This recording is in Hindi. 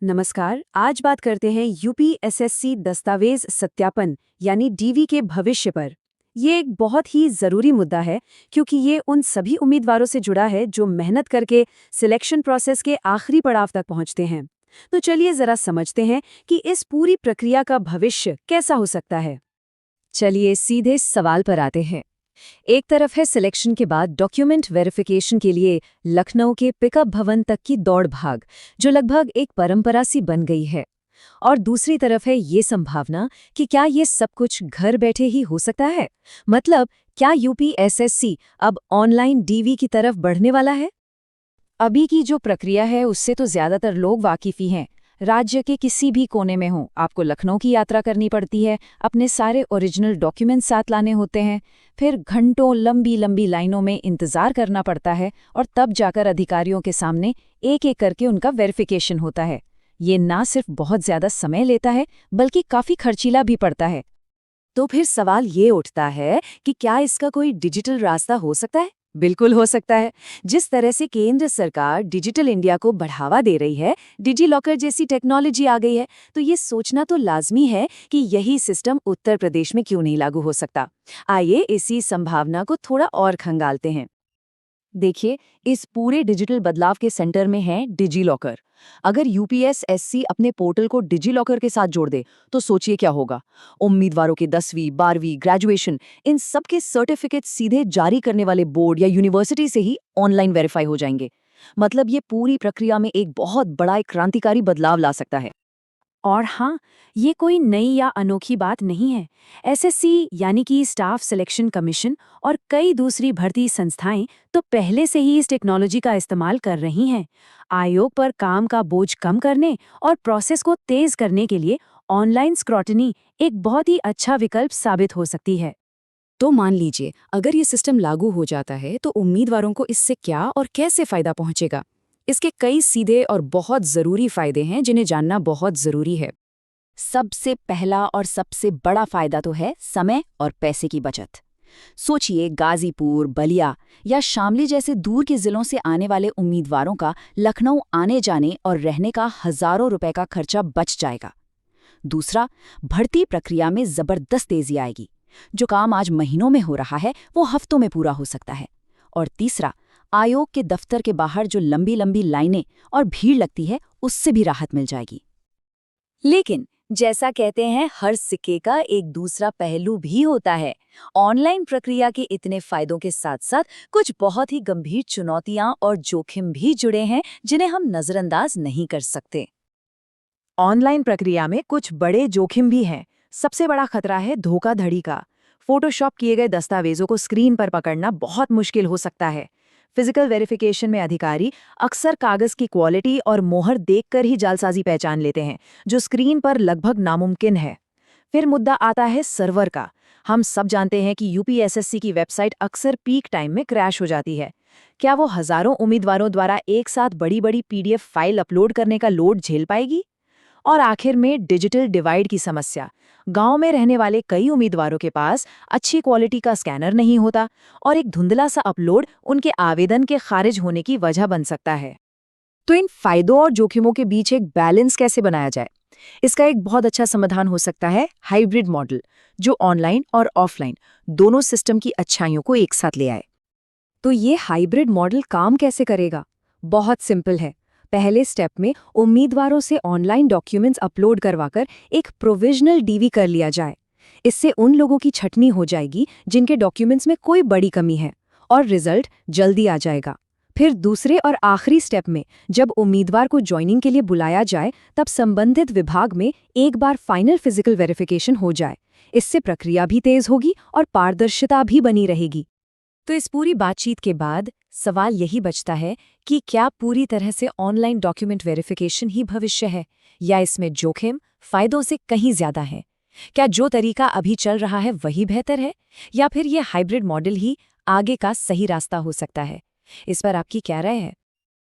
नमस्कार। आज बात करते हैं यूपीएसएससी दस्तावेज सत्यापन यानी डीवी के भविष्य पर। ये एक बहुत ही ज़रूरी मुद्दा है क्योंकि ये उन सभी उम्मीदवारों से जुड़ा है जो मेहनत करके सिलेक्शन प्रोसेस के आखिरी पड़ाव तक पहुंचते हैं। तो चलिए ज़रा समझते हैं कि इस पूरी प्रक्रिया का भविष्य कैसा हो सकता है। चलिए सीधे सवाल पर आते हैं। एक तरफ है सिलेक्शन के बाद डॉक्यूमेंट वेरिफिकेशन के लिए लखनऊ के पिकअप भवन तक की दौड़ भाग, जो लगभग एक परंपरा सी बन गई है। और दूसरी तरफ है ये संभावना कि क्या ये सब कुछ घर बैठे ही हो सकता है। मतलब क्या यूपीएसएससी अब ऑनलाइन डीवी की तरफ बढ़ने वाला है? अभी की जो प्रक्रिया है उससे तो ज्यादातर लोग वाकिफ ही हैं। राज्य के किसी भी कोने में हो, आपको लखनऊ की यात्रा करनी पड़ती है, अपने सारे ओरिजिनल डॉक्यूमेंट्स साथ लाने होते हैं, फिर घंटों लंबी लंबी लाइनों में इंतजार करना पड़ता है और तब जाकर अधिकारियों के सामने एक एक करके उनका वेरिफिकेशन होता है। ये ना सिर्फ बहुत ज्यादा समय लेता है बल्कि काफी खर्चीला भी पड़ता है। तो फिर सवाल ये उठता है कि क्या इसका कोई डिजिटल रास्ता हो सकता है? बिल्कुल हो सकता है। जिस तरह से केंद्र सरकार डिजिटल इंडिया को बढ़ावा दे रही है, डिजी लॉकर जैसी टेक्नोलॉजी आ गई है, तो ये सोचना तो लाजमी है कि यही सिस्टम उत्तर प्रदेश में क्यों नहीं लागू हो सकता। आइए इसी संभावना को थोड़ा और खंगालते हैं। देखिए, इस पूरे डिजिटल बदलाव के सेंटर में है डिजी लॉकर। अगर यूपीएसएससी अपने पोर्टल को डिजी लॉकर के साथ जोड़ दे तो सोचिए क्या होगा। उम्मीदवारों के 10वीं, 12वीं, ग्रेजुएशन, इन सब के सर्टिफिकेट सीधे जारी करने वाले बोर्ड या यूनिवर्सिटी से ही ऑनलाइन वेरीफाई हो जाएंगे। मतलब ये पूरी प्रक्रिया में एक बहुत बड़ा एक क्रांतिकारी बदलाव ला सकता है। और हाँ, ये कोई नई या अनोखी बात नहीं है। एसएससी यानी कि स्टाफ सिलेक्शन कमीशन और कई दूसरी भर्ती संस्थाएं तो पहले से ही इस टेक्नोलॉजी का इस्तेमाल कर रही हैं। आयोग पर काम का बोझ कम करने और प्रोसेस को तेज करने के लिए ऑनलाइन स्क्रॉटनी एक बहुत ही अच्छा विकल्प साबित हो सकती है। तो मान लीजिए, अगर ये सिस्टम लागू हो जाता है तो उम्मीदवारों को इससे क्या और कैसे फायदा पहुंचेगा? इसके कई सीधे और बहुत ज़रूरी फायदे हैं जिन्हें जानना बहुत ज़रूरी है। सबसे पहला और सबसे बड़ा फायदा तो है समय और पैसे की बचत। सोचिए, गाजीपुर, बलिया या शामली जैसे दूर के जिलों से आने वाले उम्मीदवारों का लखनऊ आने जाने और रहने का हजारों रुपए का खर्चा बच जाएगा। दूसरा, भर्ती प्रक्रिया में जबरदस्त तेजी आएगी। जो काम आज महीनों में हो रहा है वो हफ्तों में पूरा हो सकता है। और तीसरा, आयोग के दफ्तर के बाहर जो लंबी लंबी लाइनें और भीड़ लगती है उससे भी राहत मिल जाएगी। लेकिन जैसा कहते हैं, हर सिक्के का एक दूसरा पहलू भी होता है। ऑनलाइन प्रक्रिया के इतने फायदों के साथ साथ कुछ बहुत ही गंभीर चुनौतियां और जोखिम भी जुड़े हैं जिन्हें हम नजरअंदाज नहीं कर सकते। ऑनलाइन प्रक्रिया में कुछ बड़े जोखिम भी हैं। सबसे बड़ा खतरा है धोखाधड़ी का। फोटोशॉप किए गए दस्तावेजों को स्क्रीन पर पकड़ना बहुत मुश्किल हो सकता है। फिजिकल वेरिफिकेशन में अधिकारी अक्सर कागज की क्वालिटी और मोहर देखकर ही जालसाजी पहचान लेते हैं, जो स्क्रीन पर लगभग नामुमकिन है। फिर मुद्दा आता है सर्वर का। हम सब जानते हैं कि यूपीएसएससी की वेबसाइट अक्सर पीक टाइम में क्रैश हो जाती है। क्या वो हजारों उम्मीदवारों द्वारा एक साथ बड़ी बड़ी पीडीएफ फाइल अपलोड करने का लोड झेल पाएगी? और आखिर में डिजिटल डिवाइड की समस्या। गांव में रहने वाले कई उम्मीदवारों के पास अच्छी क्वालिटी का स्कैनर नहीं होता और एक धुंधला सा अपलोड उनके आवेदन के खारिज होने की वजह बन सकता है। तो इन फायदों और जोखिमों के बीच एक बैलेंस कैसे बनाया जाए? इसका एक बहुत अच्छा समाधान हो सकता है हाइब्रिड मॉडल, जो ऑनलाइन और ऑफलाइन दोनों सिस्टम की अच्छाइयों को एक साथ ले आए। तो ये हाइब्रिड मॉडल काम कैसे करेगा? बहुत सिंपल है। पहले स्टेप में उम्मीदवारों से ऑनलाइन डॉक्यूमेंट्स अपलोड करवाकर एक प्रोविजनल डीवी कर लिया जाए। इससे उन लोगों की छटनी हो जाएगी जिनके डॉक्यूमेंट्स में कोई बड़ी कमी है, और रिजल्ट जल्दी आ जाएगा। फिर दूसरे और आखिरी स्टेप में जब उम्मीदवार को ज्वाइनिंग के लिए बुलाया जाए तब संबंधित विभाग में एक बार फाइनल फिजिकल वेरिफिकेशन हो जाए। इससे प्रक्रिया भी तेज होगी और पारदर्शिता भी बनी रहेगी। तो इस पूरी बातचीत के बाद सवाल यही बचता है कि क्या पूरी तरह से ऑनलाइन डॉक्यूमेंट वेरिफिकेशन ही भविष्य है, या इसमें जोखिम फायदों से कहीं ज्यादा है? क्या जो तरीका अभी चल रहा है वही बेहतर है, या फिर ये हाइब्रिड मॉडल ही आगे का सही रास्ता हो सकता है? इस पर आपकी क्या राय है?